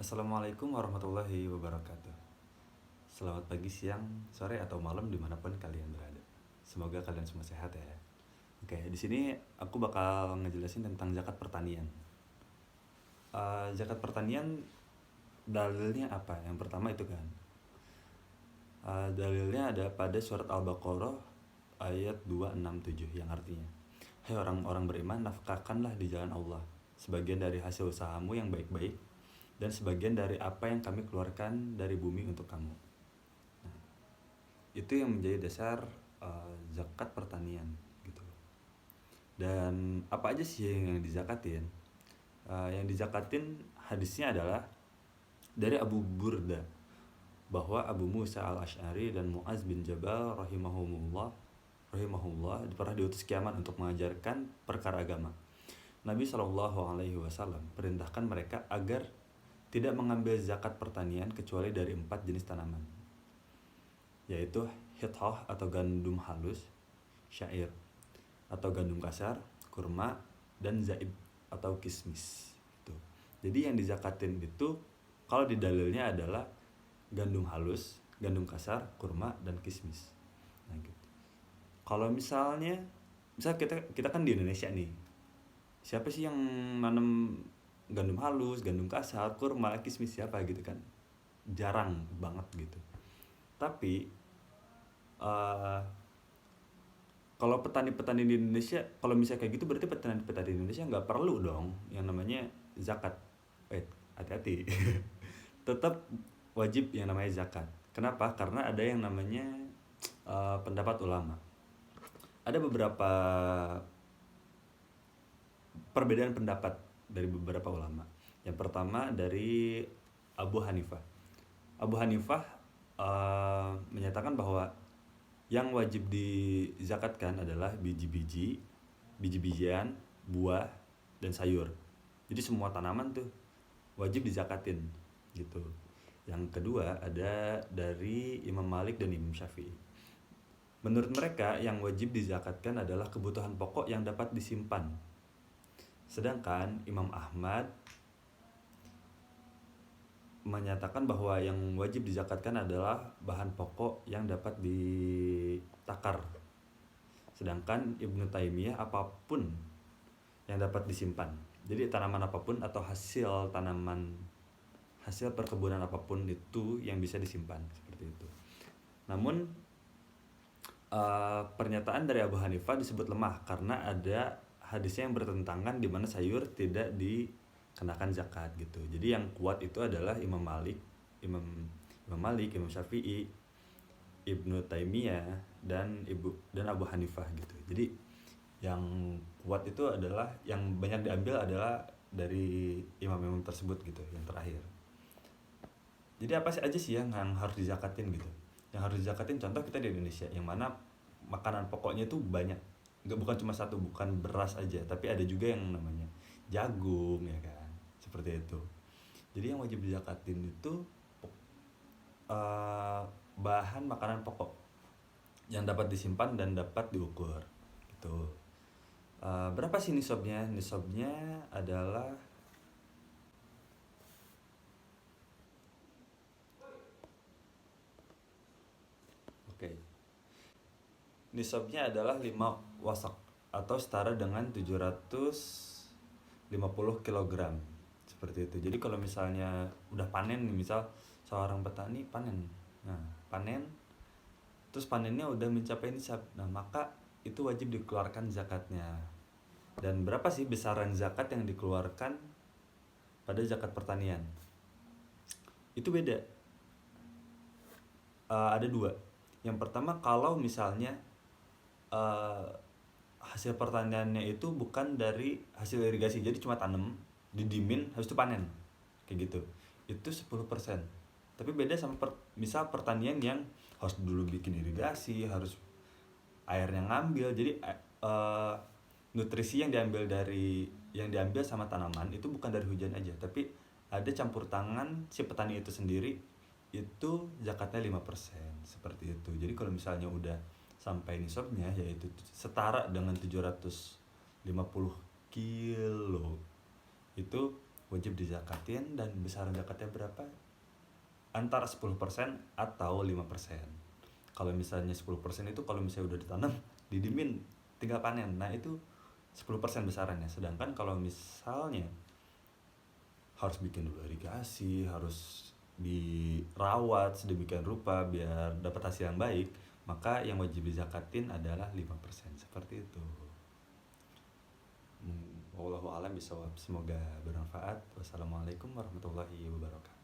Assalamualaikum warahmatullahi wabarakatuh. Selamat pagi, siang, sore, atau malam dimanapun kalian berada. Semoga kalian semua sehat ya. Oke, di sini aku bakal ngejelasin tentang zakat pertanian. Zakat pertanian dalilnya apa? Yang pertama itu kan, dalilnya ada pada surat Al-Baqarah ayat 267 yang artinya, hai orang-orang beriman, nafkahkanlah di jalan Allah sebagian dari hasil usahamu yang baik-baik dan sebagian dari apa yang kami keluarkan dari bumi untuk kamu. Nah, itu yang menjadi dasar zakat pertanian gitu. Dan apa aja sih yang dizakatin? Yang dizakatin hadisnya adalah dari Abu Burda bahwa Abu Musa al-Ash'ari dan Mu'az bin Jabal rahimahullah pernah diutus kiamat untuk mengajarkan perkara agama. Nabi Shallallahu Alaihi Wasallam perintahkan mereka agar tidak mengambil zakat pertanian kecuali dari 4 jenis tanaman, yaitu hithah atau gandum halus, syair atau gandum kasar, kurma, dan zaib atau kismis. Gitu. Jadi yang dizakatin itu kalau di dalilnya adalah gandum halus, gandum kasar, kurma, dan kismis. Nah, gitu. Kalau misalnya kita kan di Indonesia nih, siapa sih yang nanam gandum halus, gandum kasar, kurma, kismis, siapa gitu kan? Jarang banget gitu. Tapi kalau petani-petani di Indonesia, kalau misalnya kayak gitu berarti petani-petani di Indonesia nggak perlu dong yang namanya zakat. Hati-hati. Tetap wajib yang namanya zakat. Kenapa? Karena ada yang namanya pendapat ulama. Ada beberapa perbedaan pendapat dari beberapa ulama. Yang pertama dari Abu Hanifah. Abu Hanifah menyatakan bahwa yang wajib dizakatkan adalah biji-biji, biji-bijian, buah, dan sayur. Jadi semua tanaman tuh wajib dizakatin gitu. Yang kedua ada dari Imam Malik dan Imam Syafi'i. Menurut mereka yang wajib dizakatkan adalah kebutuhan pokok yang dapat disimpan. Sedangkan Imam Ahmad menyatakan bahwa yang wajib dizakatkan adalah bahan pokok yang dapat ditakar. Sedangkan Ibnu Taimiyah apapun yang dapat disimpan. Jadi tanaman apapun atau hasil tanaman, hasil perkebunan apapun itu yang bisa disimpan seperti itu. Namun pernyataan dari Abu Hanifah disebut lemah karena ada hadisnya yang bertentangan di mana sayur tidak dikenakan zakat gitu. Jadi yang kuat itu adalah Imam Malik, Imam Syafi'i, Ibnu Taimiyah dan Abu Hanifah gitu. Jadi yang kuat itu adalah yang banyak diambil adalah dari imam-imam tersebut gitu, yang terakhir. Jadi apa sih aja sih yang harus dizakatin gitu? Yang harus dizakatin contoh kita di Indonesia yang mana makanan pokoknya itu banyak. Bukan cuma satu, bukan beras aja, tapi ada juga yang namanya jagung ya kan. Seperti itu. Jadi yang wajib dizakatin itu bahan makanan pokok yang dapat disimpan dan dapat diukur gitu. Berapa sih nisabnya? Nisabnya adalah nisabnya adalah 5 wasak atau setara dengan 750 kg. Seperti itu. Jadi kalau misalnya udah panen nih, misal seorang petani panen. Nah, panen terus panennya udah mencapai nisab. Nah, maka itu wajib dikeluarkan zakatnya. Dan berapa sih besaran zakat yang dikeluarkan pada zakat pertanian? Itu beda. Ada dua. Yang pertama, kalau misalnya hasil pertaniannya itu bukan dari hasil irigasi, jadi cuma tanam, didimin, habis itu panen, kayak gitu, itu 10%. Tapi beda sama misal pertanian yang harus dulu bikin irigasi, harus airnya ngambil, jadi nutrisi yang diambil sama tanaman itu bukan dari hujan aja, tapi ada campur tangan si petani itu sendiri, itu zakatnya 5%, seperti itu. Jadi kalau misalnya udah sampai nisabnya, yaitu setara dengan 750 kilo, itu wajib dizakatin, dan besaran zakatnya berapa? Antara 10% atau 5%. Kalau misalnya 10% itu kalau misalnya udah ditanam, didimin, tinggal panen. Nah, itu 10% besarannya. Sedangkan kalau misalnya harus bikin dulu irigasi, harus dirawat sedemikian rupa biar dapat hasil yang baik, maka yang wajib dizakatin adalah 5%. Seperti itu. Wallahu a'lam bishawab. Semoga bermanfaat. Wassalamualaikum warahmatullahi wabarakatuh.